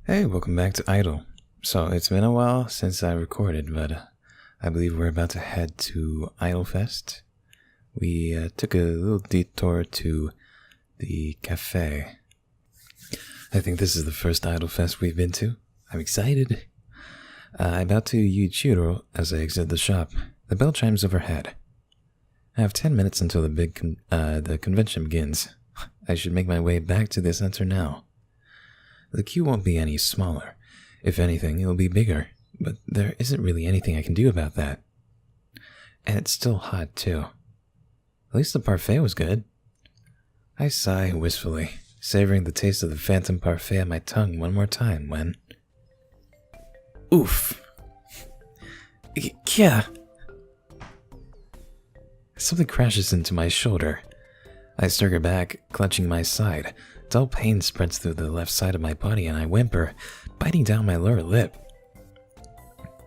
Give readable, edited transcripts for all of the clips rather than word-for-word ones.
Hey, welcome back to AIdol. So, it's been a while since I recorded, but I believe we're about to head to Idol Fest. We took a little detour to the cafe. I think this is the first Idol Fest we've been to. I'm excited. I'm about to Yuichiro as I exit the shop. The bell chimes overhead. I have 10 minutes until the convention begins. I should make my way back to the center now. The queue won't be any smaller. If anything, it'll be bigger, but there isn't really anything I can do about that. And it's still hot, too. At least the parfait was good. I sigh wistfully, savoring the taste of the phantom parfait on my tongue one more time when... Oof. Yeah. Something crashes into my shoulder. I stagger back, clutching my side. Dull pain spreads through the left side of my body and I whimper, biting down my lower lip.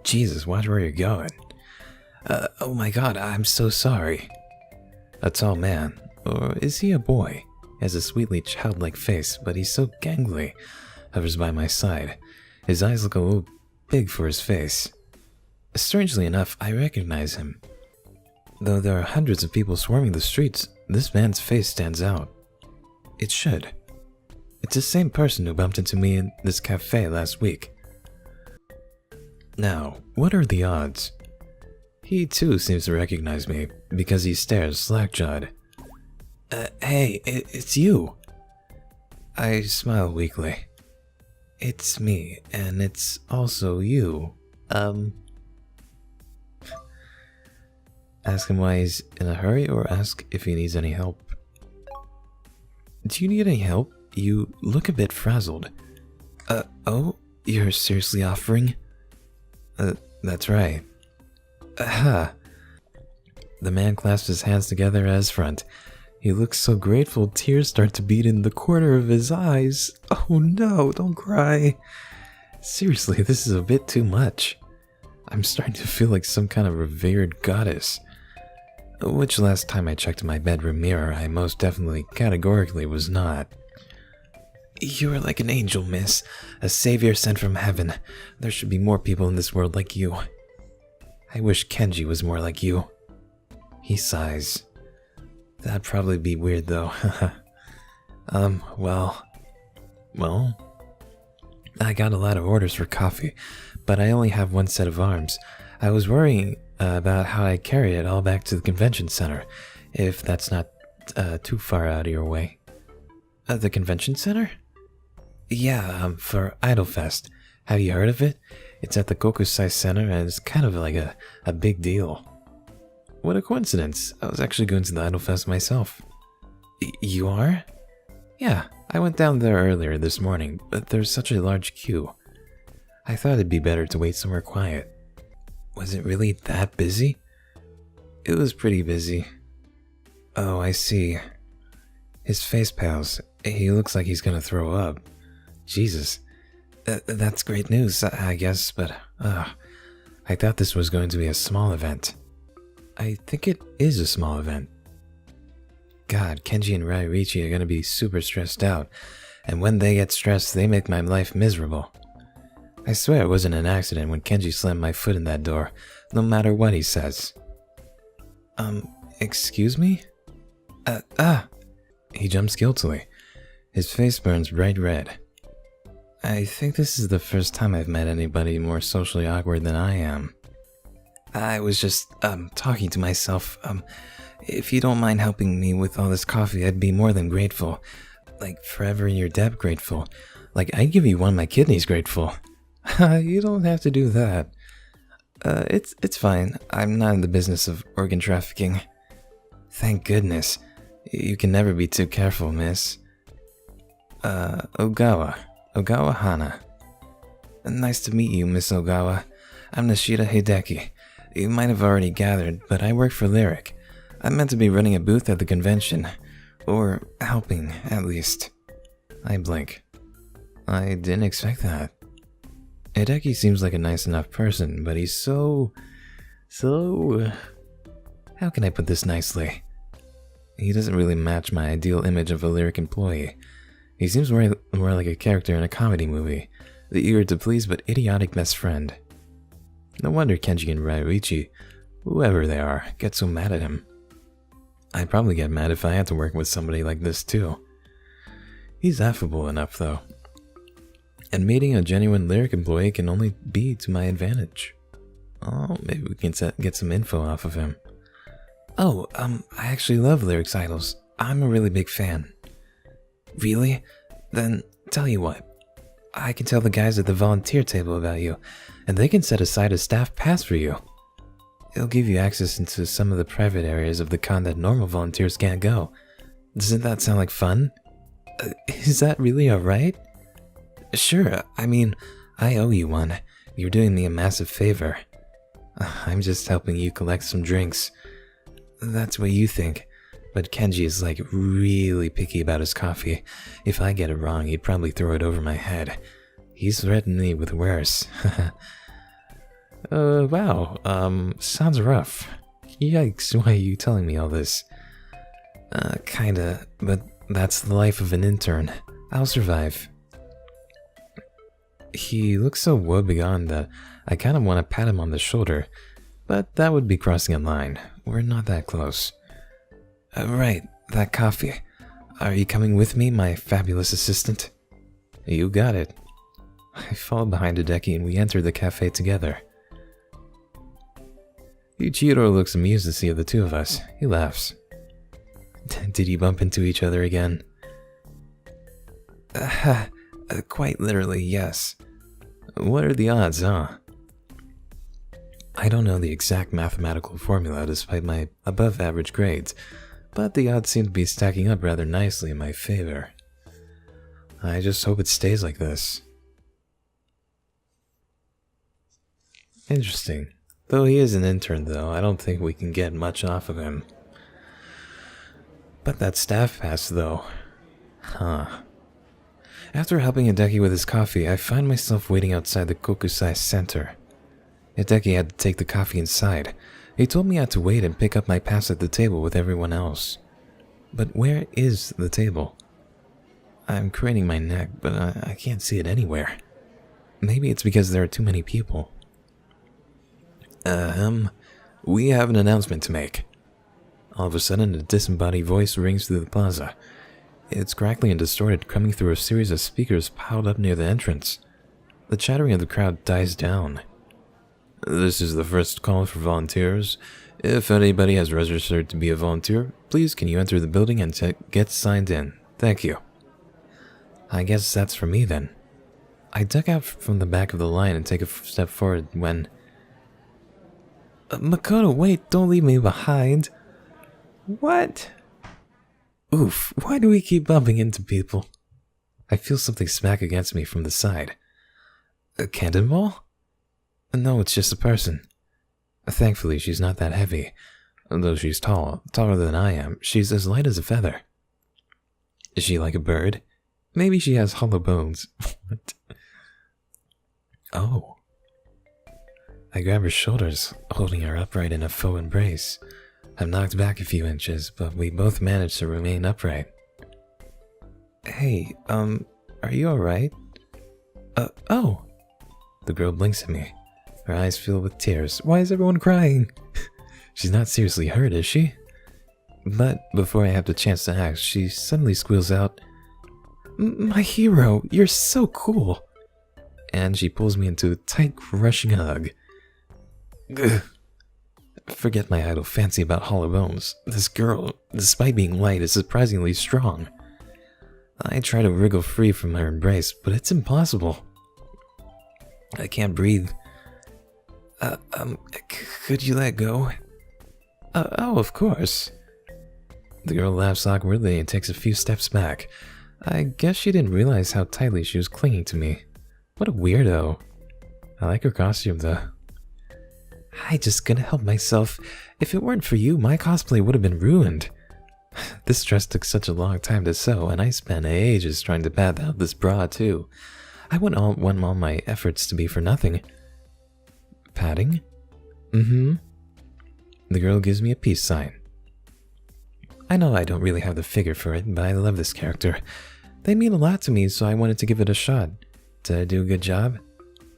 Jesus, watch where you're going. Oh my god, I'm so sorry. A tall man, or is he a boy? He has a sweetly childlike face, but he's so gangly, hovers by my side. His eyes look a little big for his face. Strangely enough, I recognize him. Though there are hundreds of people swarming the streets, this man's face stands out. It should. It's the same person who bumped into me in this cafe last week. Now, what are the odds? He too seems to recognize me, because he stares slack-jawed. Hey, it's you! I smile weakly. It's me, and it's also you. Ask him why he's in a hurry, or ask if he needs any help. Do you need any help? You look a bit frazzled. Oh? You're seriously offering? That's right. Aha! The man clasps his hands together at his front. He looks so grateful, tears start to beat in the corner of his eyes. Oh no, don't cry. Seriously, this is a bit too much. I'm starting to feel like some kind of revered goddess. Which last time I checked my bedroom mirror, I most definitely, categorically was not. You are like an angel, miss. A savior sent from heaven. There should be more people in this world like you. I wish Kenji was more like you. He sighs. That'd probably be weird, though. Well, I got a lot of orders for coffee, but I only have one set of arms. I was worrying about how I carry it all back to the convention center, if that's not too far out of your way. The convention center? Yeah, for Idol Fest. Have you heard of it? It's at the Kokusai Center and it's kind of like a big deal. What a coincidence. I was actually going to the Idol Fest myself. You are? Yeah, I went down there earlier this morning, but there's such a large queue. I thought it'd be better to wait somewhere quiet. Was it really that busy? It was pretty busy. Oh, I see. His face pales. He looks like he's gonna throw up. Jesus. That's great news, I guess, but I thought this was going to be a small event. I think it is a small event. God, Kenji and Ryorichi are gonna be super stressed out, and when they get stressed, they make my life miserable. I swear it wasn't an accident when Kenji slammed my foot in that door, no matter what he says. Excuse me? He jumps guiltily. His face burns bright red. I think this is the first time I've met anybody more socially awkward than I am. I was just, talking to myself. If you don't mind helping me with all this coffee, I'd be more than grateful. Like, forever in your debt grateful. Like, I'd give you one of my kidneys grateful. You don't have to do that. It's fine. I'm not in the business of organ trafficking. Thank goodness. You can never be too careful, miss. Ogawa Hana. Nice to meet you, Miss Ogawa. I'm Nishida Hideki. You might have already gathered, but I work for Lyric. I'm meant to be running a booth at the convention. Or helping, at least. I blink. I didn't expect that. Hideki seems like a nice enough person, but he's so... How can I put this nicely? He doesn't really match my ideal image of a Lyric employee. He seems more like a character in a comedy movie, the eager to please but idiotic best friend. No wonder Kenji and Ryuichi, whoever they are, get so mad at him. I'd probably get mad if I had to work with somebody like this too. He's affable enough though. And meeting a genuine lyric employee can only be to my advantage. Oh, maybe we can get some info off of him. Oh, I actually love lyrics idols. I'm a really big fan. Really? Then, tell you what. I can tell the guys at the volunteer table about you, and they can set aside a staff pass for you. It'll give you access into some of the private areas of the con that normal volunteers can't go. Doesn't that sound like fun? Is that really alright? Sure, I mean, I owe you one. You're doing me a massive favor. I'm just helping you collect some drinks. That's what you think. But Kenji is like really picky about his coffee. If I get it wrong, he'd probably throw it over my head. He's threatened me with worse. Wow, sounds rough. Yikes, why are you telling me all this? Kinda, but that's the life of an intern. I'll survive. He looks so woebegone that I kind of want to pat him on the shoulder, but that would be crossing a line. We're not that close. Right, that coffee. Are you coming with me, my fabulous assistant? You got it. I followed behind Hideki and we entered the cafe together. Ichiro looks amused to see the two of us. He laughs. Did you bump into each other again? Quite literally, yes. What are the odds, huh? I don't know the exact mathematical formula despite my above-average grades, but the odds seem to be stacking up rather nicely in my favor. I just hope it stays like this. Interesting. Though he is an intern, though, I don't think we can get much off of him. But that staff pass, though. Huh. After helping Hideki with his coffee, I find myself waiting outside the Kokusai Center. Hideki had to take the coffee inside. He told me I had to wait and pick up my pass at the table with everyone else. But where is the table? I'm craning my neck, but I can't see it anywhere. Maybe it's because there are too many people. We have an announcement to make. All of a sudden, a disembodied voice rings through the plaza. It's crackly and distorted, coming through a series of speakers piled up near the entrance. The chattering of the crowd dies down. This is the first call for volunteers. If anybody has registered to be a volunteer, please can you enter the building and get signed in. Thank you. I guess that's for me then. I duck out from the back of the line and take a step forward when... Makoto, wait, don't leave me behind. What? Oof, why do we keep bumping into people? I feel something smack against me from the side. A cannonball? No, it's just a person. Thankfully, she's not that heavy. Though she's tall, taller than I am, she's as light as a feather. Is she like a bird? Maybe she has hollow bones. What? Oh. I grab her shoulders, holding her upright in a faux embrace. I'm knocked back a few inches, but we both manage to remain upright. Hey, are you alright? Oh! The girl blinks at me. Her eyes fill with tears. Why is everyone crying? She's not seriously hurt, is she? But before I have the chance to ask, she suddenly squeals out, My hero, you're so cool! And she pulls me into a tight, crushing hug. Ugh. Forget my idle fancy about hollow bones. This girl, despite being light, is surprisingly strong. I try to wriggle free from her embrace, but it's impossible. I can't breathe. Could you let go? Oh, of course. The girl laughs awkwardly and takes a few steps back. I guess she didn't realize how tightly she was clinging to me. What a weirdo. I like her costume, though. I just couldn't help myself. If it weren't for you, my cosplay would have been ruined. This dress took such a long time to sew, and I spent ages trying to pad out this bra, too. I wouldn't want all my efforts to be for nothing. Padding? Mm-hmm. The girl gives me a peace sign. I know I don't really have the figure for it, but I love this character. They mean a lot to me, so I wanted to give it a shot. Did I do a good job?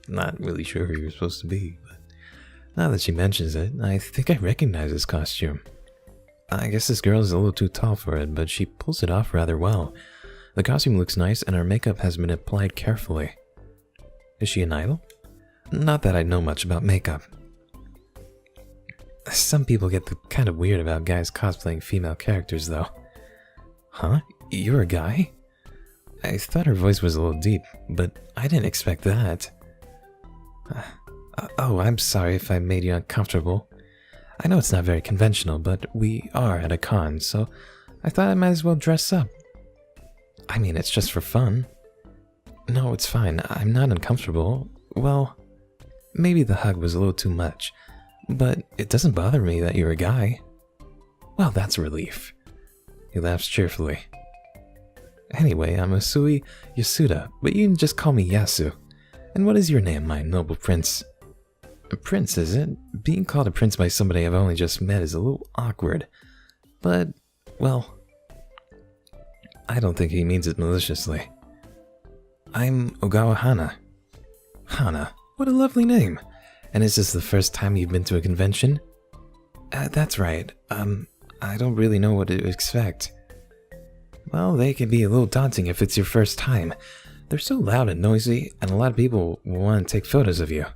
Not really sure who you're supposed to be, but now that she mentions it, I think I recognize this costume. I guess this girl is a little too tall for it, but she pulls it off rather well. The costume looks nice and her makeup has been applied carefully. Is she an idol? Not that I know much about makeup. Some people get kind of weird about guys cosplaying female characters, though. Huh? You're a guy? I thought her voice was a little deep, but I didn't expect that. Oh, I'm sorry if I made you uncomfortable. I know it's not very conventional, but we are at a con, so I thought I might as well dress up. I mean, it's just for fun. No, it's fine. I'm not uncomfortable. Well, maybe the hug was a little too much, but it doesn't bother me that you're a guy. Well, that's a relief. He laughs cheerfully. Anyway, I'm Usui Yasuda, but you can just call me Yasu. And what is your name, my noble prince? A prince, is it? Being called a prince by somebody I've only just met is a little awkward. But, well, I don't think he means it maliciously. I'm Ogawa Hana. Hana, what a lovely name. And is this the first time you've been to a convention? That's right. I don't really know what to expect. Well, they can be a little daunting if it's your first time. They're so loud and noisy, and a lot of people will want to take photos of you.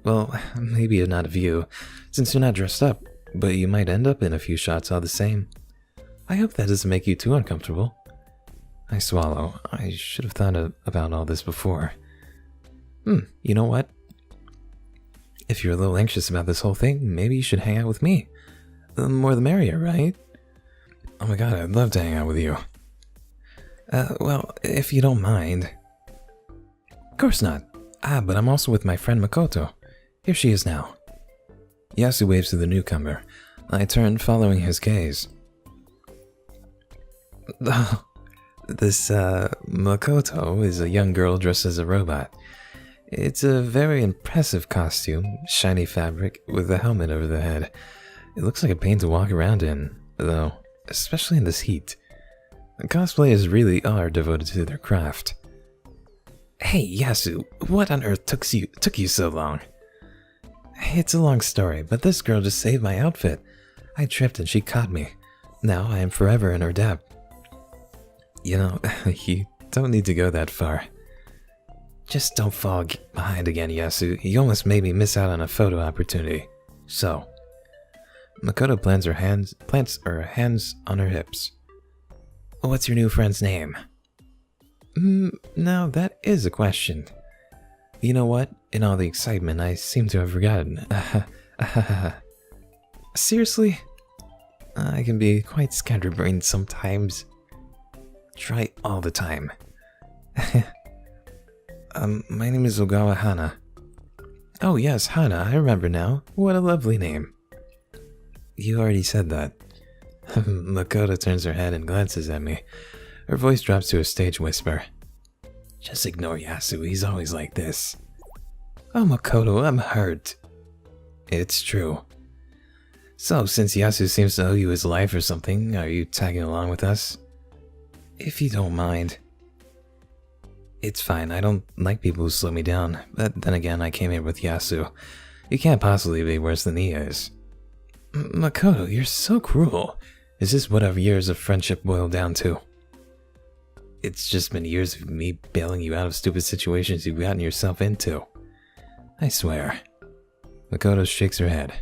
Well, maybe not of you, since you're not dressed up, but you might end up in a few shots all the same. I hope that doesn't make you too uncomfortable. I swallow. I should have thought about all this before. You know what? If you're a little anxious about this whole thing, maybe you should hang out with me. The more the merrier, right? Oh my god, I'd love to hang out with you. Well, if you don't mind. Of course not. But I'm also with my friend Makoto. Here she is now. Yasu waves to the newcomer. I turn, following his gaze. This, Makoto is a young girl dressed as a robot. It's a very impressive costume, shiny fabric, with a helmet over the head. It looks like a pain to walk around in, though, especially in this heat. Cosplayers really are devoted to their craft. Hey, Yasu, what on earth took you so long? It's a long story, but this girl just saved my outfit. I tripped and she caught me. Now I am forever in her debt. You know, you don't need to go that far. Just don't fall behind again, Yasu. You almost made me miss out on a photo opportunity. So, Makoto plants her hands on her hips. What's your new friend's name? Now that is a question. You know what? In all the excitement, I seem to have forgotten. Seriously? I can be quite scatterbrained sometimes. Try all the time. My name is Ogawa Hana. Oh yes, Hana, I remember now. What a lovely name. You already said that. Makoto turns her head and glances at me. Her voice drops to a stage whisper. Just ignore Yasu, he's always like this. Oh, Makoto, I'm hurt. It's true. So, since Yasu seems to owe you his life or something, are you tagging along with us? If you don't mind. It's fine, I don't like people who slow me down, but then again, I came here with Yasu. You can't possibly be worse than he is. Makoto, you're so cruel. Is this what our years of friendship boil down to? It's just been years of me bailing you out of stupid situations you've gotten yourself into. I swear. Makoto shakes her head.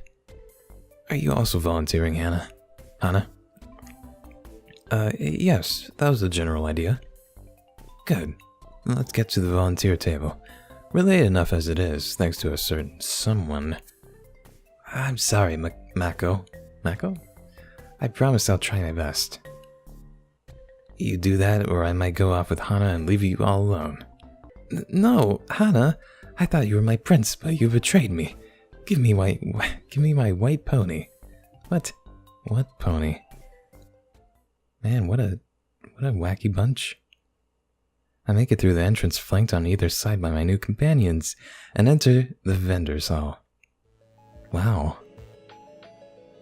Are you also volunteering, Hana? Hana? Yes, that was the general idea. Good. Let's get to the volunteer table. Relate enough as it is, thanks to a certain someone. I'm sorry, Mako. Mako? I promise I'll try my best. You do that, or I might go off with Hana and leave you all alone. No, Hana! I thought you were my prince, but you betrayed me. Give me my white pony. What? What pony? Man, what a wacky bunch. I make it through the entrance flanked on either side by my new companions, and enter the vendor's hall. Wow.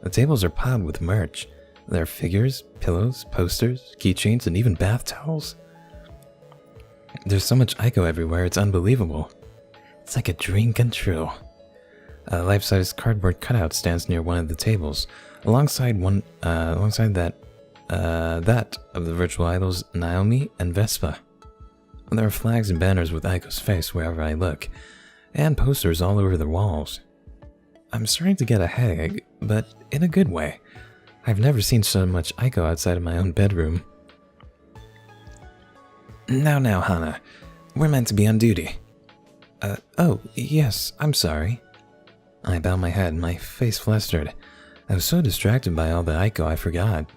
The tables are piled with merch. There are figures, pillows, posters, keychains, and even bath towels. There's so much Aiko everywhere, it's unbelievable. It's like a dream come true. A life-size cardboard cutout stands near one of the tables, alongside that of the virtual idols Naomi and Vespa. There are flags and banners with Aiko's face wherever I look, and posters all over the walls. I'm starting to get a headache, but in a good way. I've never seen so much Aiko outside of my own bedroom. Now, Hana. We're meant to be on duty. Oh, yes, I'm sorry. I bow my head, my face flustered. I was so distracted by all the Aiko I forgot.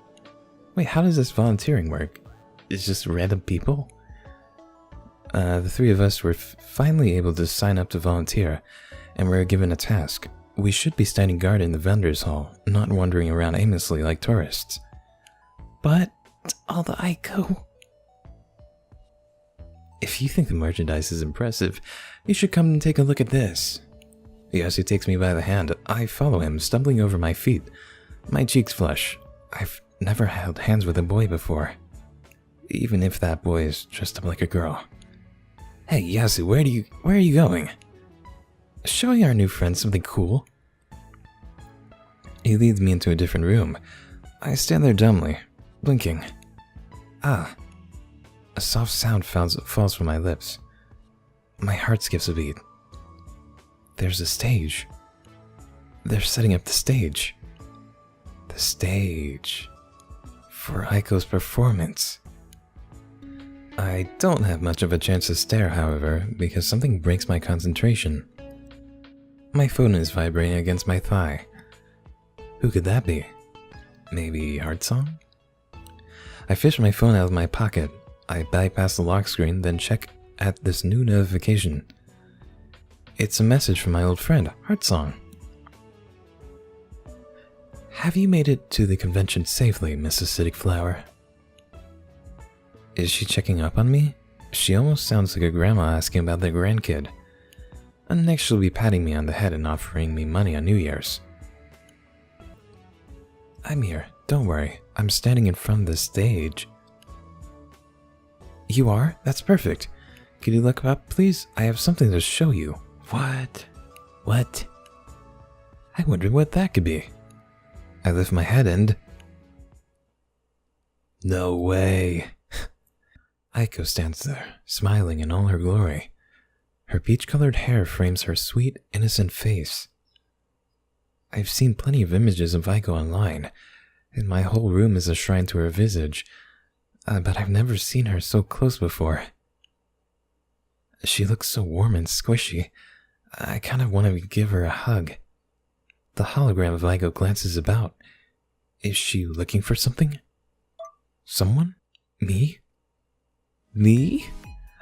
Wait, how does this volunteering work? It's just random people? The three of us were finally able to sign up to volunteer, and we were given a task. We should be standing guard in the vendors hall, not wandering around aimlessly like tourists. But all the Aiko. If you think the merchandise is impressive, you should come and take a look at this. Yes, he takes me by the hand. I follow him, stumbling over my feet. My cheeks flush. I've never held hands with a boy before, even if that boy is dressed up like a girl. Hey, Yasu, where are you going? Showing our new friend something cool. He leads me into a different room. I stand there dumbly, blinking. Ah. A soft sound falls from my lips. My heart skips a beat. There's a stage. They're setting up the stage. The stage. For Aiko's performance. I don't have much of a chance to stare, however, because something breaks my concentration. My phone is vibrating against my thigh. Who could that be? Maybe HeartSong? I fish my phone out of my pocket. I bypass the lock screen, then check at this new notification. It's a message from my old friend, HeartSong. Have you made it to the convention safely, Miss Acidic Flower? Is she checking up on me? She almost sounds like a grandma asking about their grandkid. And next she'll be patting me on the head and offering me money on New Year's. I'm here, don't worry. I'm standing in front of the stage. You are? That's perfect. Could you look up, please? I have something to show you. What? What? I wondered what that could be. I lift my head and... No way. Aiko stands there, smiling in all her glory. Her peach-colored hair frames her sweet, innocent face. I've seen plenty of images of Aiko online, and my whole room is a shrine to her visage, but I've never seen her so close before. She looks so warm and squishy. I kind of want to give her a hug. The hologram of Aiko glances about. Is she looking for something? Someone? Me? Me?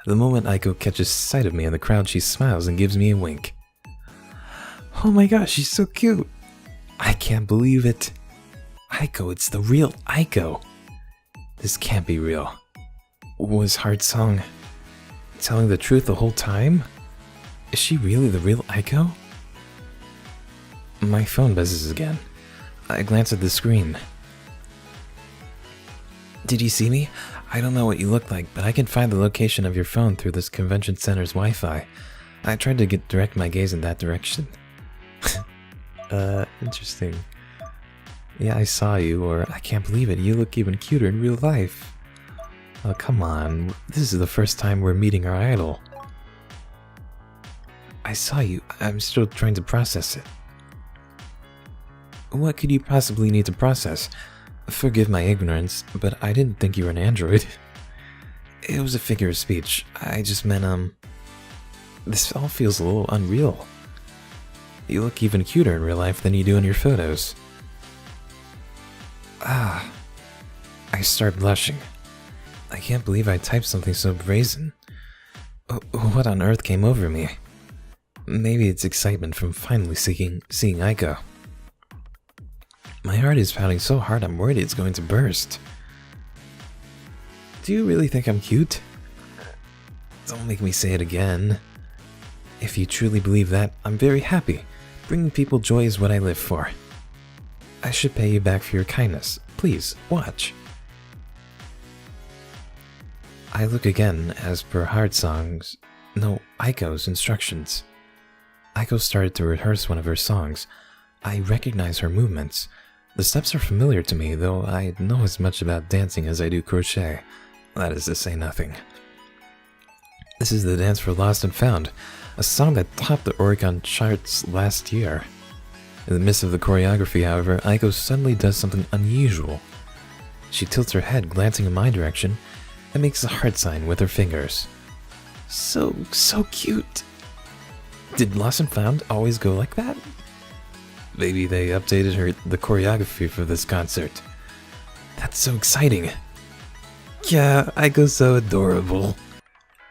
The moment Aiko catches sight of me in the crowd, she smiles and gives me a wink. Oh my gosh, she's so cute! I can't believe it. Aiko, it's the real Aiko. This can't be real. Was HeartSong telling the truth the whole time? Is she really the real Aiko? My phone buzzes again. I glance at the screen. Did you see me? I don't know what you look like, but I can find the location of your phone through this convention center's Wi-Fi. I tried to direct my gaze in that direction. Interesting. Yeah, I saw you, or I can't believe it, you look even cuter in real life. Oh, come on, this is the first time we're meeting our idol. I saw you, I'm still trying to process it. What could you possibly need to process? Forgive my ignorance, but I didn't think you were an android. It was a figure of speech. I just meant, this all feels a little unreal. You look even cuter in real life than you do in your photos. Ah, I start blushing. I can't believe I typed something so brazen. What on earth came over me? Maybe it's excitement from finally seeing Aiko. My heart is pounding so hard I'm worried it's going to burst. Do you really think I'm cute? Don't make me say it again. If you truly believe that, I'm very happy. Bringing people joy is what I live for. I should pay you back for your kindness. Please, watch. I look again as per Aiko's instructions. Aiko started to rehearse one of her songs. I recognize her movements. The steps are familiar to me, though I know as much about dancing as I do crochet. That is to say nothing. This is the dance for Lost and Found, a song that topped the Oricon charts last year. In the midst of the choreography, however, Aiko suddenly does something unusual. She tilts her head, glancing in my direction, and makes a heart sign with her fingers. So cute. Did Lost and Found always go like that? Maybe they updated the choreography for this concert. That's so exciting. Yeah, Aiko's so adorable.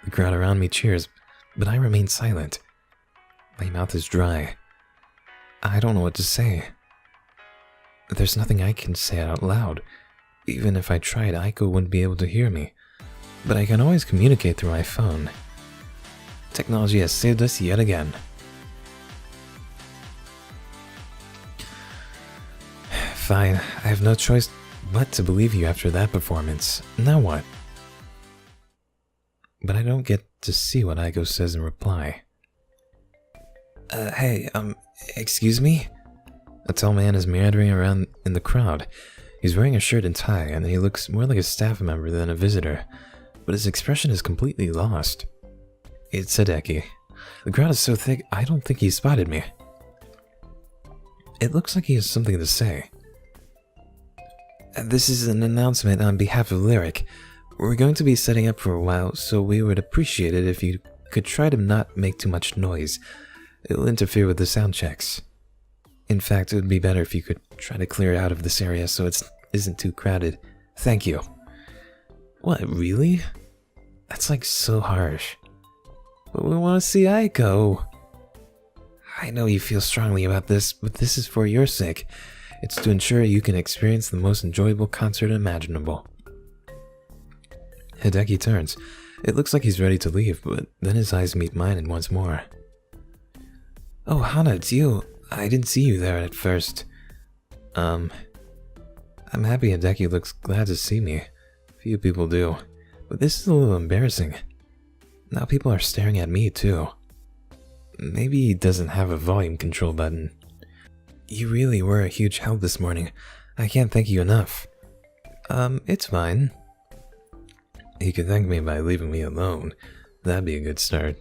The crowd around me cheers, but I remain silent. My mouth is dry. I don't know what to say. There's nothing I can say out loud. Even if I tried, Aiko wouldn't be able to hear me. But I can always communicate through my phone. Technology has saved us yet again. Fine, I have no choice but to believe you after that performance. Now what? But I don't get to see what Aiko says in reply. Hey, excuse me? A tall man is meandering around in the crowd. He's wearing a shirt and tie, and he looks more like a staff member than a visitor, but his expression is completely lost. It's Hideki. The crowd is so thick, I don't think he spotted me. It looks like he has something to say. This is an announcement on behalf of Lyric. We're going to be setting up for a while, so we would appreciate it if you could try to not make too much noise. It'll interfere with the sound checks. In fact, it would be better if you could try to clear out of this area so it isn't too crowded. Thank you. What, really? That's like so harsh. But we want to see Aiko. I know you feel strongly about this, but this is for your sake. It's to ensure you can experience the most enjoyable concert imaginable. Hideki turns. It looks like he's ready to leave, but then his eyes meet mine once more. Oh, Hana, it's you. I didn't see you there at first. I'm happy Hideki looks glad to see me. Few people do. But this is a little embarrassing. Now people are staring at me too. Maybe he doesn't have a volume control button. You really were a huge help this morning. I can't thank you enough. It's fine. He could thank me by leaving me alone. That'd be a good start.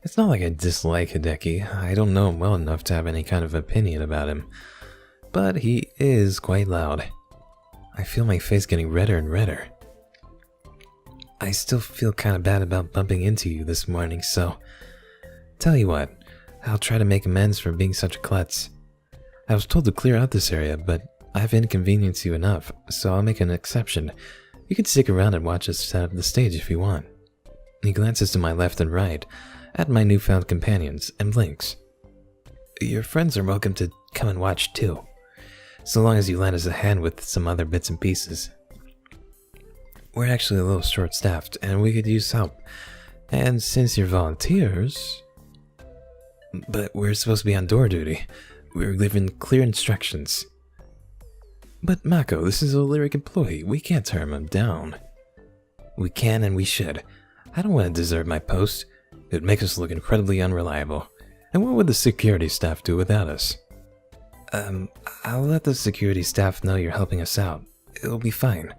It's not like I dislike Hideki. I don't know him well enough to have any kind of opinion about him. But he is quite loud. I feel my face getting redder and redder. I still feel kind of bad about bumping into you this morning, so... Tell you what, I'll try to make amends for being such a klutz. I was told to clear out this area, but I've inconvenienced you enough, so I'll make an exception. You can stick around and watch us set up the stage if you want. He glances to my left and right, at my newfound companions, and blinks. Your friends are welcome to come and watch too, so long as you lend us a hand with some other bits and pieces. We're actually a little short-staffed, and we could use help. And since you're volunteers... But we're supposed to be on door duty. We were given clear instructions. But Mako, this is a Lyric employee. We can't turn him down. We can and we should. I don't want to desert my post. It would make us look incredibly unreliable. And what would the security staff do without us? I'll let the security staff know you're helping us out. It'll be fine.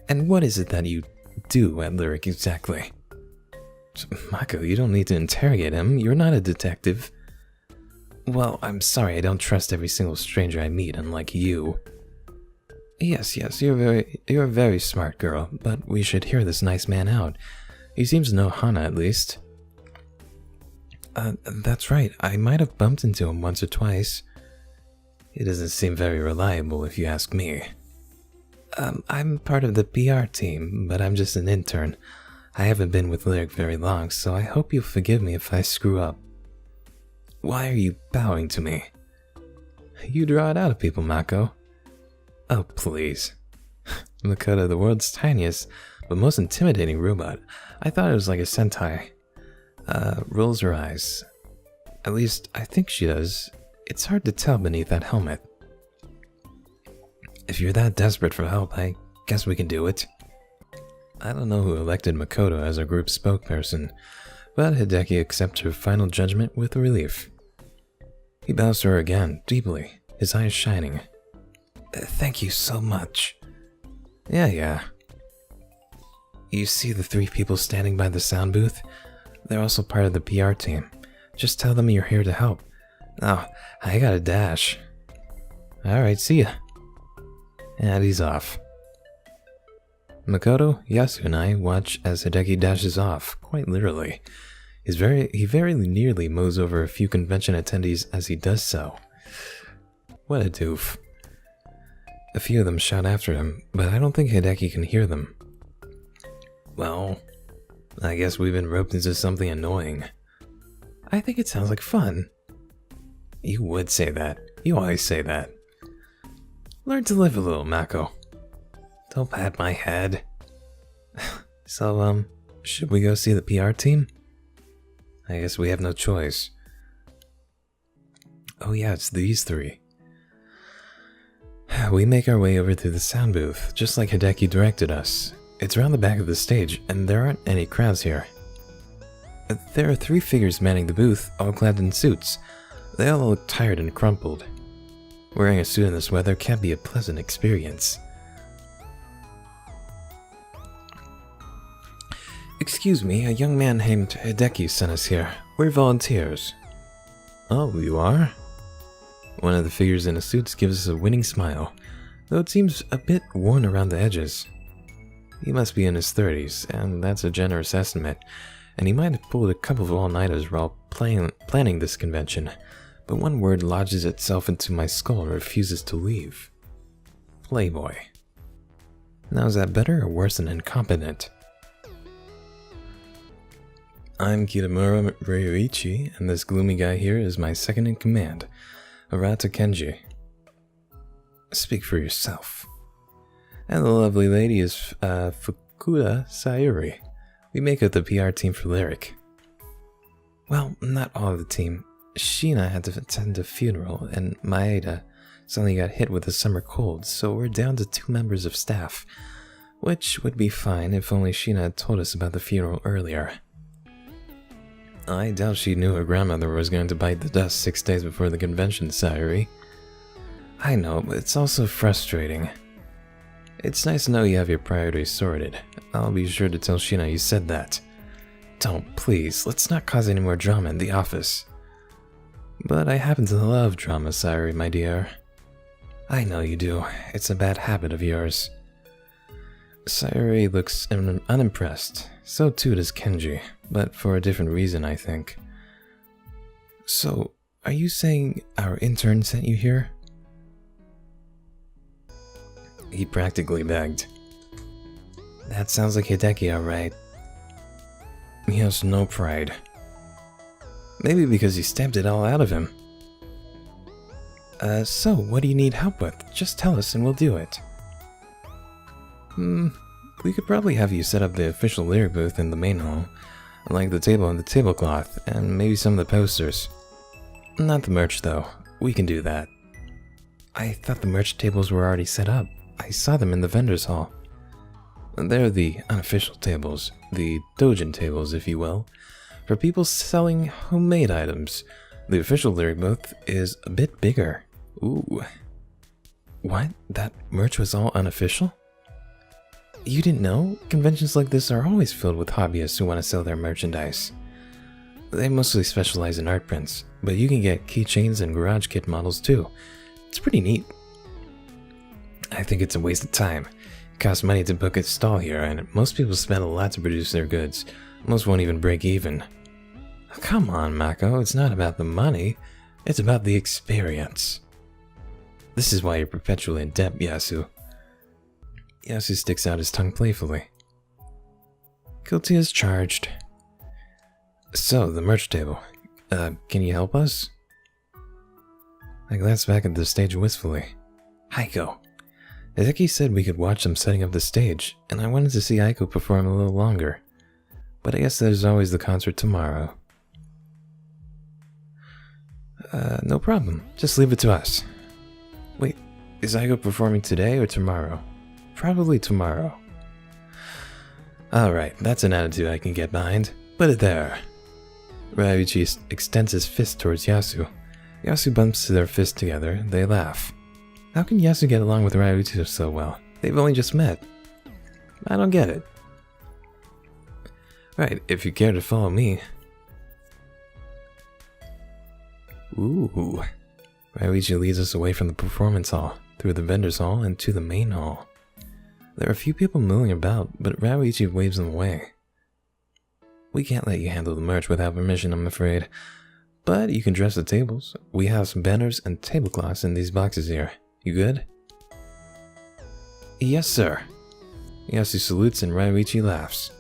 And what is it that you do at Lyric exactly? Mako, you don't need to interrogate him. You're not a detective. Well, I'm sorry, I don't trust every single stranger I meet, unlike you. Yes, you're a very smart girl, but we should hear this nice man out. He seems to know Hana at least. That's right, I might have bumped into him once or twice. He doesn't seem very reliable if you ask me. I'm part of the PR team, but I'm just an intern. I haven't been with Lyric very long, so I hope you'll forgive me if I screw up. Why are you bowing to me? You draw it out of people, Mako. Oh, please. Makoto, the world's tiniest, but most intimidating robot. I thought it was like a Sentai. Rolls her eyes. At least, I think she does. It's hard to tell beneath that helmet. If you're that desperate for help, I guess we can do it. I don't know who elected Makoto as our group spokesperson, but Hideki accepts her final judgment with relief. He bows to her again, deeply, his eyes shining. Thank you so much. Yeah. You see the 3 people standing by the sound booth? They're also part of the PR team. Just tell them you're here to help. Oh, I gotta dash. Alright, see ya. And he's off. Makoto, Yasu, and I watch as Hideki dashes off, quite literally. He very nearly mows over a few convention attendees as he does so. What a doof. A few of them shout after him, but I don't think Hideki can hear them. Well, I guess we've been roped into something annoying. I think it sounds like fun. You would say that. You always say that. Learn to live a little, Mako. Don't pat my head. So, should we go see the PR team? I guess we have no choice. Oh yeah, it's these 3. We make our way over to the sound booth, just like Hideki directed us. It's around the back of the stage, and there aren't any crowds here. There are 3 figures manning the booth, all clad in suits. They all look tired and crumpled. Wearing a suit in this weather can't be a pleasant experience. Excuse me, a young man named Hideki sent us here. We're volunteers. Oh, you are? One of the figures in the suits gives us a winning smile, though it seems a bit worn around the edges. He must be in his 30s, and that's a generous estimate, and he might have pulled a couple of all-nighters while planning this convention, but one word lodges itself into my skull and refuses to leave. Playboy. Now is that better or worse than incompetent? I'm Kitamura Ryuichi, and this gloomy guy here is my second in command, Arata Kenji. Speak for yourself. And the lovely lady is Fukuda Sayuri. We make up the PR team for Lyric. Well, not all of the team. Sheena had to attend a funeral, and Maeda suddenly got hit with a summer cold, so we're down to 2 members of staff, which would be fine if only Sheena had told us about the funeral earlier. I doubt she knew her grandmother was going to bite the dust 6 days before the convention, Sayuri. I know, but it's also frustrating. It's nice to know you have your priorities sorted. I'll be sure to tell Sheena you said that. Don't, please, let's not cause any more drama in the office. But I happen to love drama, Sayuri, my dear. I know you do. It's a bad habit of yours. Sayuri looks unimpressed. So too does Kenji, but for a different reason, I think. So, are you saying our intern sent you here? He practically begged. That sounds like Hideki, alright. He has no pride. Maybe because he stamped it all out of him. So what do you need help with? Just tell us and we'll do it. We could probably have you set up the official lyric booth in the main hall, like the table and the tablecloth, and maybe some of the posters. Not the merch though, we can do that. I thought the merch tables were already set up. I saw them in the vendor's hall. They're the unofficial tables, the doujin tables if you will, for people selling homemade items. The official lyric booth is a bit bigger. Ooh. What? That merch was all unofficial? You didn't know? Conventions like this are always filled with hobbyists who want to sell their merchandise. They mostly specialize in art prints, but you can get keychains and garage kit models too. It's pretty neat. I think it's a waste of time. It costs money to book a stall here, and most people spend a lot to produce their goods. Most won't even break even. Come on, Mako, it's not about the money. It's about the experience. This is why you're perpetually in debt, Yasu. Yasu sticks out his tongue playfully. Guilty as charged. So, the merch table. Can you help us? I glanced back at the stage wistfully. Aiko. Hideki said we could watch them setting up the stage, and I wanted to see Aiko perform a little longer. But I guess there's always the concert tomorrow. No problem. Just leave it to us. Wait, is Aiko performing today or tomorrow? Probably tomorrow. Alright, that's an attitude I can get behind. Put it there. Ryuichi extends his fist towards Yasu. Yasu bumps their fists together. They laugh. How can Yasu get along with Ryuichi so well? They've only just met. I don't get it. Right, if you care to follow me. Ooh. Ryuichi leads us away from the performance hall, through the vendor's hall, and to the main hall. There are a few people milling about, but Ryuichi waves them away. We can't let you handle the merch without permission, I'm afraid. But you can dress the tables. We have some banners and tablecloths in these boxes here. You good? Yes, sir. Yasu salutes and Ryuichi laughs.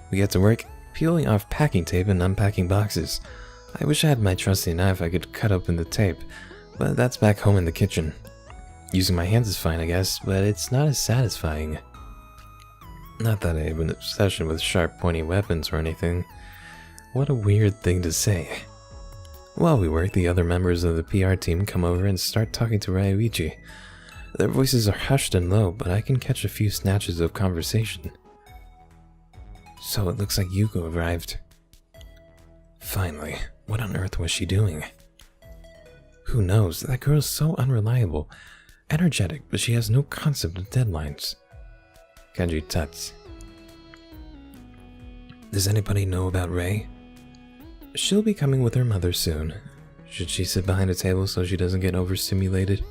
We get to work peeling off packing tape and unpacking boxes. I wish I had my trusty knife I could cut open the tape, but that's back home in the kitchen. Using my hands is fine, I guess, but it's not as satisfying. Not that I have an obsession with sharp, pointy weapons or anything. What a weird thing to say. While we work, the other members of the PR team come over and start talking to Ryuichi. Their voices are hushed and low, but I can catch a few snatches of conversation. So it looks like Yuko arrived. Finally, what on earth was she doing? Who knows? That girl is so unreliable. Energetic, but she has no concept of deadlines. Kanji tuts. Does anybody know about Rei? She'll be coming with her mother soon. Should she sit behind a table so she doesn't get overstimulated?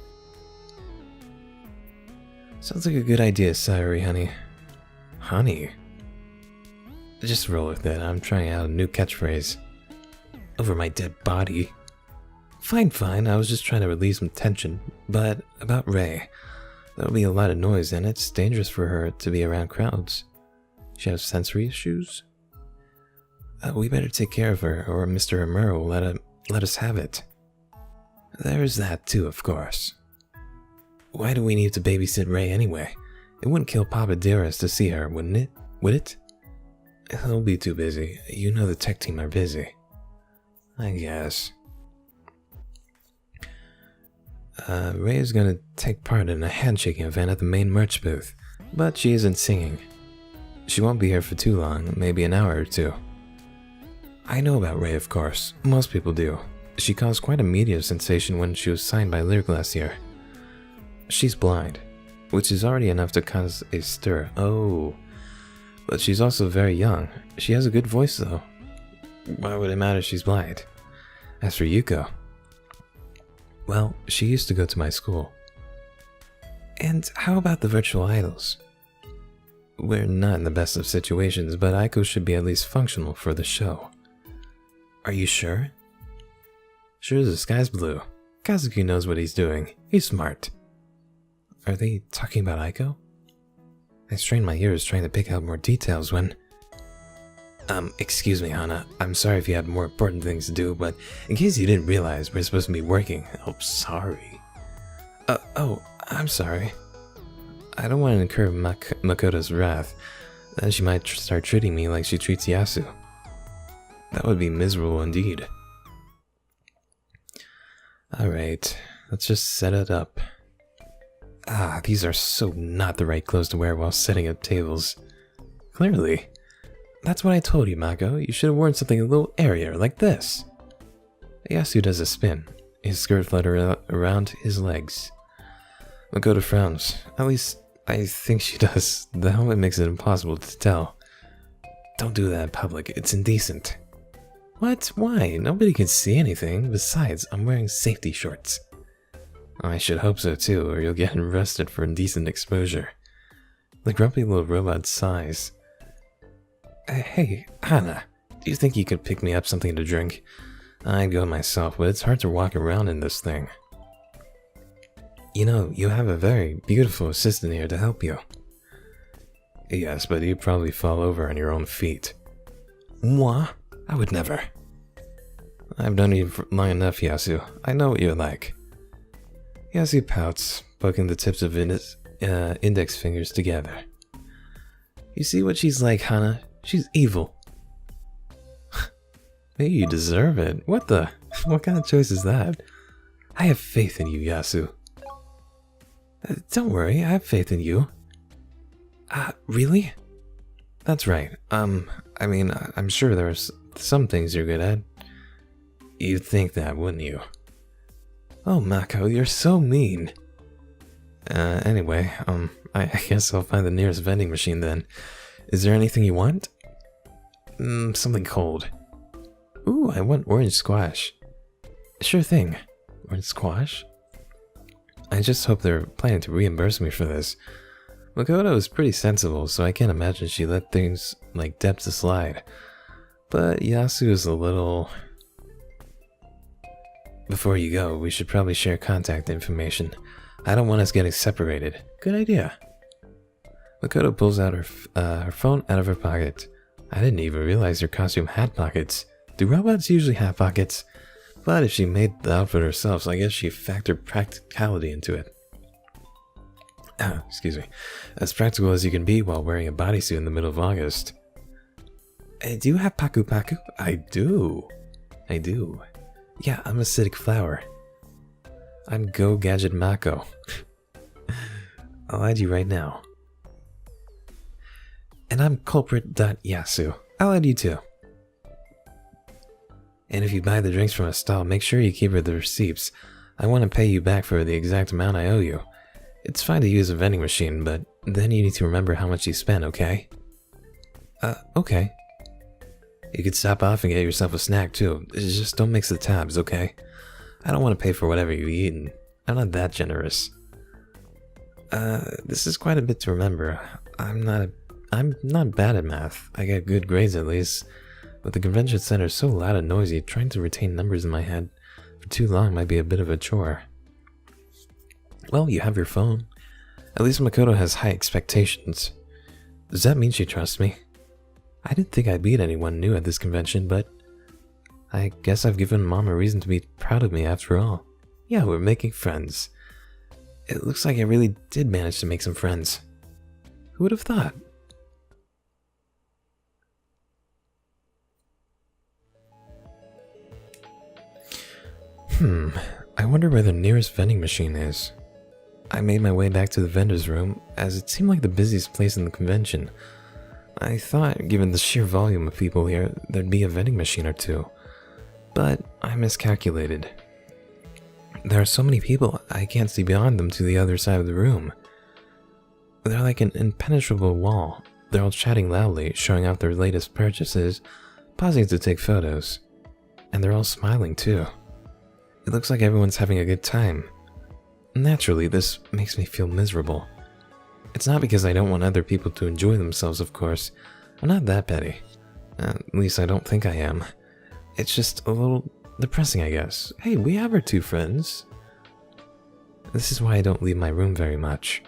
Sounds like a good idea, Sayori, honey. Honey? Just roll with it. I'm trying out a new catchphrase. Over my dead body. Fine. I was just trying to release some tension. But about Rei. There'll be a lot of noise, and it's dangerous for her to be around crowds. She has sensory issues? We better take care of her, or Mr. Amuro will let us have it. There's that too, of course. Why do we need to babysit Rei anyway? It wouldn't kill Papa Dearest to see her, wouldn't it? Would it? He'll be too busy. You know the tech team are busy. I guess. Rei is gonna take part in a handshaking event at the main merch booth, but she isn't singing. She won't be here for too long, maybe an hour or two. I know about Rei, of course. Most people do. She caused quite a media sensation when she was signed by Lyric last year. She's blind, which is already enough to cause a stir. Oh, but she's also very young. She has a good voice, though. Why would it matter if she's blind? As for Yuko, well, she used to go to my school. And how about the virtual idols? We're not in the best of situations, but Aiko should be at least functional for the show. Are you sure? Sure as the sky's blue. Kazuki knows what he's doing. He's smart. Are they talking about Aiko? I strained my ears trying to pick out more details when... excuse me, Hana. I'm sorry if you had more important things to do, but in case you didn't realize, we're supposed to be working. Oh, sorry. I'm sorry. I don't want to incur Makoto's wrath. Then she might start treating me like she treats Yasu. That would be miserable indeed. Alright, let's just set it up. Ah, these are so not the right clothes to wear while setting up tables. Clearly. That's what I told you, Mako. You should have worn something a little airier, like this. Yasu does a spin. His skirt flutters around his legs. Makoto frowns. At least, I think she does. The helmet makes it impossible to tell. Don't do that in public. It's indecent. What? Why? Nobody can see anything. Besides, I'm wearing safety shorts. I should hope so too, or you'll get arrested for indecent exposure. The grumpy little robot sighs. Hey, Hana, do you think you could pick me up something to drink? I'd go myself, but it's hard to walk around in this thing. You know, you have a very beautiful assistant here to help you. Yes, but you'd probably fall over on your own feet. Moi? I would never. I've known you for long enough, Yasu. I know what you're like. Yasu pouts, poking the tips of his index fingers together. You see what she's like, Hana? She's evil. Hey, you deserve it. What the? What kind of choice is that? I have faith in you, Yasu. Don't worry, I have faith in you. Really? That's right. I mean, I'm sure there's some things you're good at. You'd think that, wouldn't you? Oh, Mako, you're so mean. Anyway, I guess I'll find the nearest vending machine then. Is there anything you want? Something cold. Ooh, I want orange squash. Sure thing. Orange squash? I just hope they're planning to reimburse me for this. Makoto is pretty sensible, so I can't imagine she let things like depth slide. But Yasu is a little... Before you go, we should probably share contact information. I don't want us getting separated. Good idea. Makoto pulls out her phone out of her pocket. I didn't even realize her costume had pockets. Do robots usually have pockets? But if she made the outfit herself, so I guess she factored practicality into it. Excuse me. As practical as you can be while wearing a bodysuit in the middle of August. Hey, do you have Paku Paku? I do. Yeah, I'm acidic flower. I'm Go Gadget Mako. I'll add you right now. And I'm culprit.yasu. I'll add you too. And if you buy the drinks from a stall, make sure you keep her the receipts. I want to pay you back for the exact amount I owe you. It's fine to use a vending machine, but then you need to remember how much you spent, okay? Okay. You could stop off and get yourself a snack too. Just don't mix the tabs, okay? I don't want to pay for whatever you eat, and I'm not that generous. This is quite a bit to remember. I'm not bad at math. I get good grades at least. But the convention center is so loud and noisy, trying to retain numbers in my head for too long might be a bit of a chore. Well, you have your phone. At least Makoto has high expectations. Does that mean she trusts me? I didn't think I'd meet anyone new at this convention, but I guess I've given Mom a reason to be proud of me after all. Yeah, we're making friends. It looks like I really did manage to make some friends. Who would have thought? I wonder where the nearest vending machine is. I made my way back to the vendor's room, as it seemed like the busiest place in the convention. I thought, given the sheer volume of people here, there'd be a vending machine or two. But I miscalculated. There are so many people, I can't see beyond them to the other side of the room. They're like an impenetrable wall. They're all chatting loudly, showing off their latest purchases, pausing to take photos. And they're all smiling too. It looks like everyone's having a good time. Naturally, this makes me feel miserable. It's not because I don't want other people to enjoy themselves, of course. I'm not that petty. At least I don't think I am. It's just a little depressing, I guess. Hey, we have our two friends. This is why I don't leave my room very much.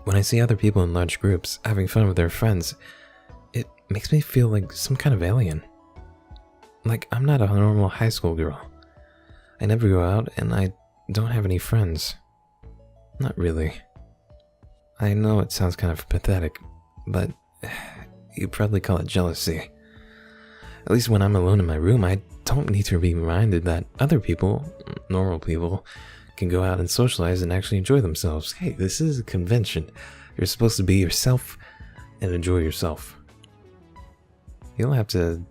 When I see other people in large groups having fun with their friends, it makes me feel like some kind of alien. Like I'm not a normal high school girl. I never go out and I don't have any friends. Not really. I know it sounds kind of pathetic, but you'd probably call it jealousy. At least when I'm alone in my room, I don't need to be reminded that other people, normal people, can go out and socialize and actually enjoy themselves. Hey, this is a convention. You're supposed to be yourself and enjoy yourself. You don't have to,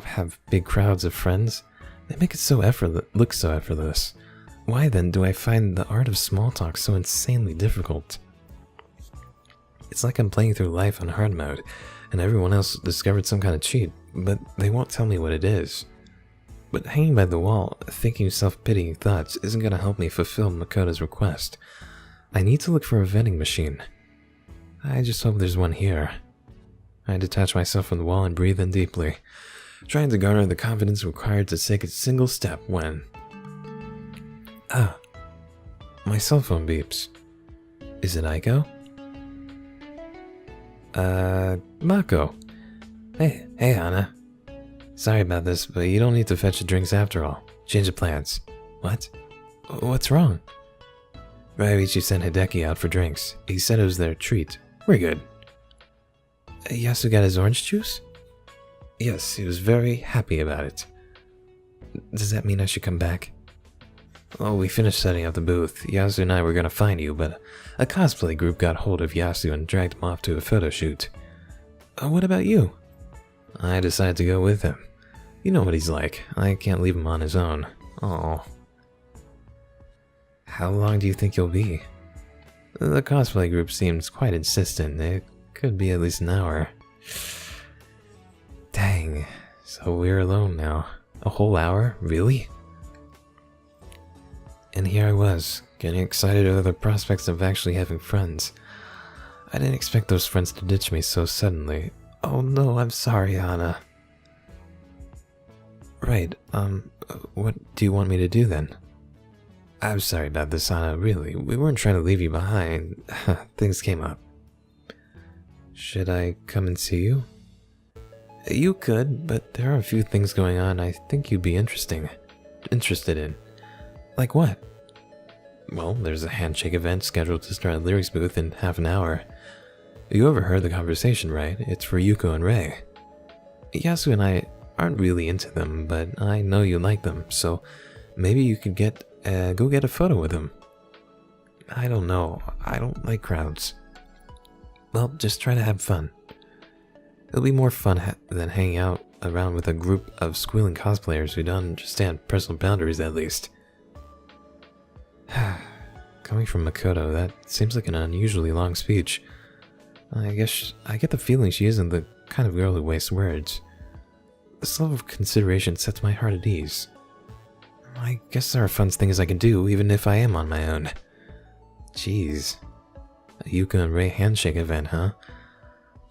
have big crowds of friends. They make it look so effortless. Why then do I find the art of small talk so insanely difficult? It's like I'm playing through life on hard mode, and everyone else discovered some kind of cheat, but they won't tell me what it is. But hanging by the wall, thinking self-pitying thoughts isn't going to help me fulfill Makoto's request. I need to look for a vending machine. I just hope there's one here. I detach myself from the wall and breathe in deeply, trying to garner the confidence required to take a single step when... my cell phone beeps. Is it Aiko? Mako. Hey, Hana. Sorry about this, but you don't need to fetch the drinks after all. Change of plans. What? What's wrong? Raiichi sent Hideki out for drinks. He said it was their treat. We're good. Yasu got his orange juice? Yes, he was very happy about it. Does that mean I should come back? Oh, we finished setting up the booth. Yasu and I were gonna find you, but a cosplay group got hold of Yasu and dragged him off to a photo shoot. What about you? I decided to go with him. You know what he's like. I can't leave him on his own. Oh. How long do you think you'll be? The cosplay group seems quite insistent. It could be at least an hour. Dang. So we're alone now. A whole hour? Really? And here I was, getting excited over the prospects of actually having friends. I didn't expect those friends to ditch me so suddenly. Oh no, I'm sorry, Hana. Right, what do you want me to do then? I'm sorry about this, Hana, really. We weren't trying to leave you behind. Things came up. Should I come and see you? You could, but there are a few things going on I think you'd be interested in. Like what? Well, there's a handshake event scheduled to start at Lyrics booth in half an hour. You overheard the conversation, right? It's for Yuko and Rei. Yasu and I aren't really into them, but I know you like them, so maybe you could go get a photo with them. I don't know. I don't like crowds. Well, just try to have fun. It'll be more fun than hanging out around with a group of squealing cosplayers who don't understand personal boundaries, at least. Coming from Makoto, that seems like an unusually long speech. I guess I get the feeling she isn't the kind of girl who wastes words. This level of consideration sets my heart at ease. I guess there are fun things I can do, even if I am on my own. Jeez. A Yuko and Rei handshake event, huh?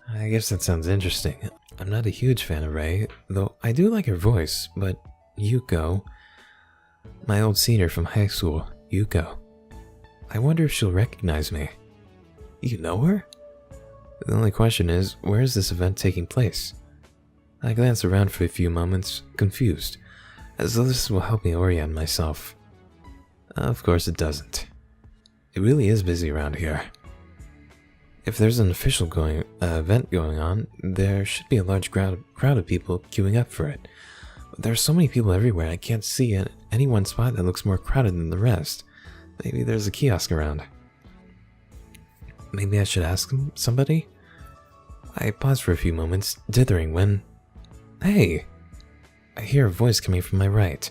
I guess that sounds interesting. I'm not a huge fan of Rei, though I do like her voice, but Yuko... My old senior from high school, Yuko. I wonder if she'll recognize me. You know her? The only question is, where is this event taking place? I glance around for a few moments, confused, as though this will help me orient myself. Of course it doesn't. It really is busy around here. If there's an official event going on, there should be a large crowd of people queuing up for it. But there are so many people everywhere I can't see any one spot that looks more crowded than the rest. Maybe there's a kiosk around. Maybe I should ask somebody? I paused for a few moments, dithering when... Hey! I hear a voice coming from my right.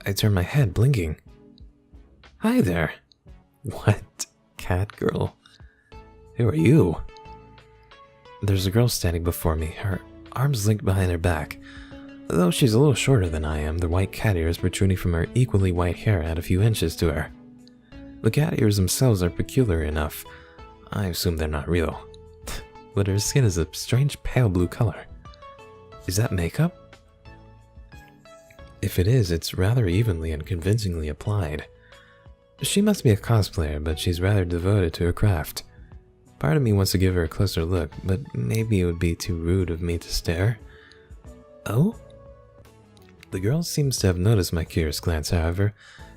I turn my head, blinking. Hi there! What? Cat girl? Who are you? There's a girl standing before me, her arms linked behind her back. Though she's a little shorter than I am, the white cat ears protruding from her equally white hair add a few inches to her. The cat ears themselves are peculiar enough. I assume they're not real. But her skin is a strange pale blue color. Is that makeup? If it is, it's rather evenly and convincingly applied. She must be a cosplayer, but she's rather devoted to her craft. Part of me wants to give her a closer look, but maybe it would be too rude of me to stare. Oh? The girl seems to have noticed my curious glance, however,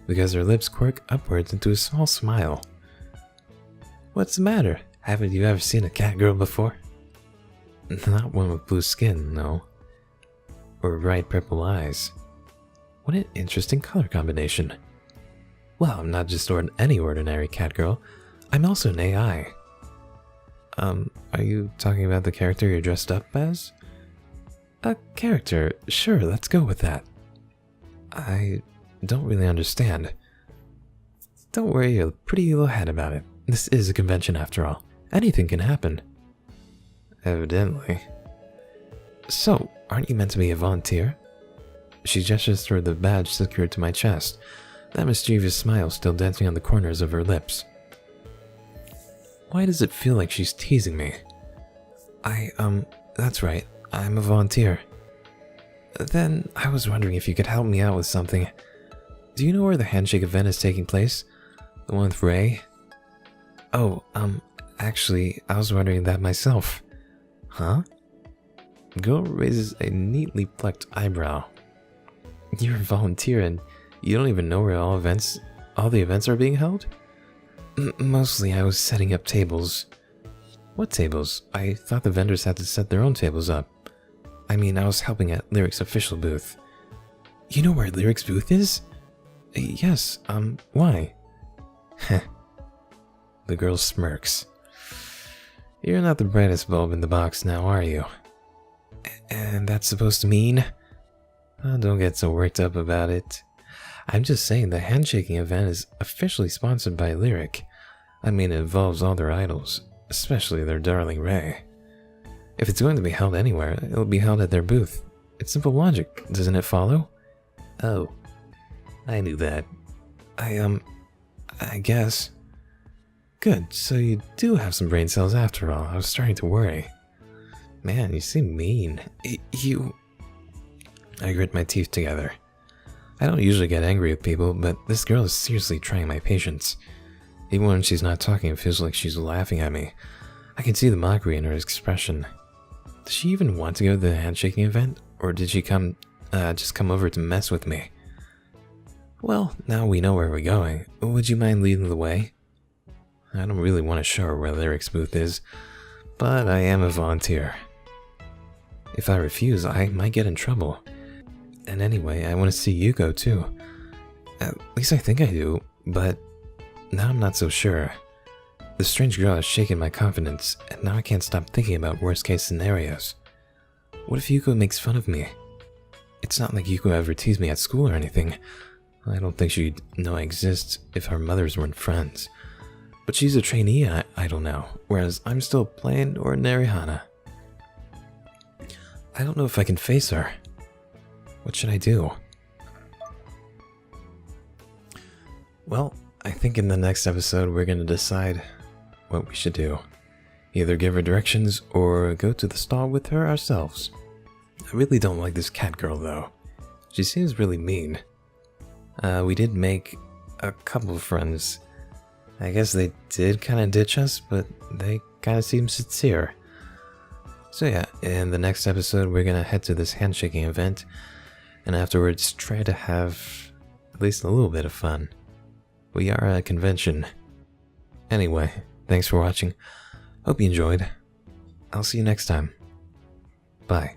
because her lips quirk upwards into a small smile. What's the matter? Haven't you ever seen a cat girl before? Not one with blue skin, no. Or bright purple eyes. What an interesting color combination. Well, I'm not just any ordinary cat girl. I'm also an AI. Are you talking about the character you're dressed up as? A character, sure, let's go with that. I don't really understand. Don't worry your pretty little head about it. This is a convention after all. Anything can happen. Evidently. So, aren't you meant to be a volunteer? She gestures toward the badge secured to my chest, that mischievous smile still dancing on the corners of her lips. Why does it feel like she's teasing me? That's right, I'm a volunteer. Then, I was wondering if you could help me out with something. Do you know where the handshake event is taking place? The one with Rei? Oh, actually, I was wondering that myself. Huh? The girl raises a neatly plucked eyebrow. You're a volunteer and you don't even know where all the events are being held? Mostly I was setting up tables. What tables? I thought the vendors had to set their own tables up. I mean, I was helping at Lyrics' official booth. You know where Lyrics' booth is? Yes, why? Heh. The girl smirks. You're not the brightest bulb in the box now, are you? And that's supposed to mean? Oh, don't get so worked up about it. I'm just saying the handshaking event is officially sponsored by Lyric. I mean, it involves all their idols, especially their darling Ray. If it's going to be held anywhere, it'll be held at their booth. It's simple logic, doesn't it follow? Oh, I knew that. I guess. Good, so you do have some brain cells after all. I was starting to worry. Man, you seem mean. I grit my teeth together. I don't usually get angry with people, but this girl is seriously trying my patience. Even when she's not talking, it feels like she's laughing at me. I can see the mockery in her expression. Does she even want to go to the handshaking event? Or did she just come over to mess with me? Well, now we know where we're going. Would you mind leading the way? I don't really want to show her where Lyric's booth is, but I am a volunteer. If I refuse, I might get in trouble. And anyway, I want to see you go too. At least I think I do, but now I'm not so sure. The strange girl has shaken my confidence, and now I can't stop thinking about worst case scenarios. What if Yuko makes fun of me? It's not like Yuko ever teased me at school or anything. I don't think she'd know I exist if our mothers weren't friends. But she's a trainee idol now, whereas I'm still plain ordinary Hana. I don't know if I can face her. What should I do? Well, I think in the next episode we're going to decide what we should do. Either give her directions or go to the stall with her ourselves. I really don't like this cat girl though. She seems really mean. We did make a couple of friends. I guess they did kind of ditch us, but they kind of seem sincere. So yeah, in the next episode we're going to head to this handshaking event, and afterwards try to have at least a little bit of fun. We are at a convention. Anyway, thanks for watching. Hope you enjoyed. I'll see you next time. Bye.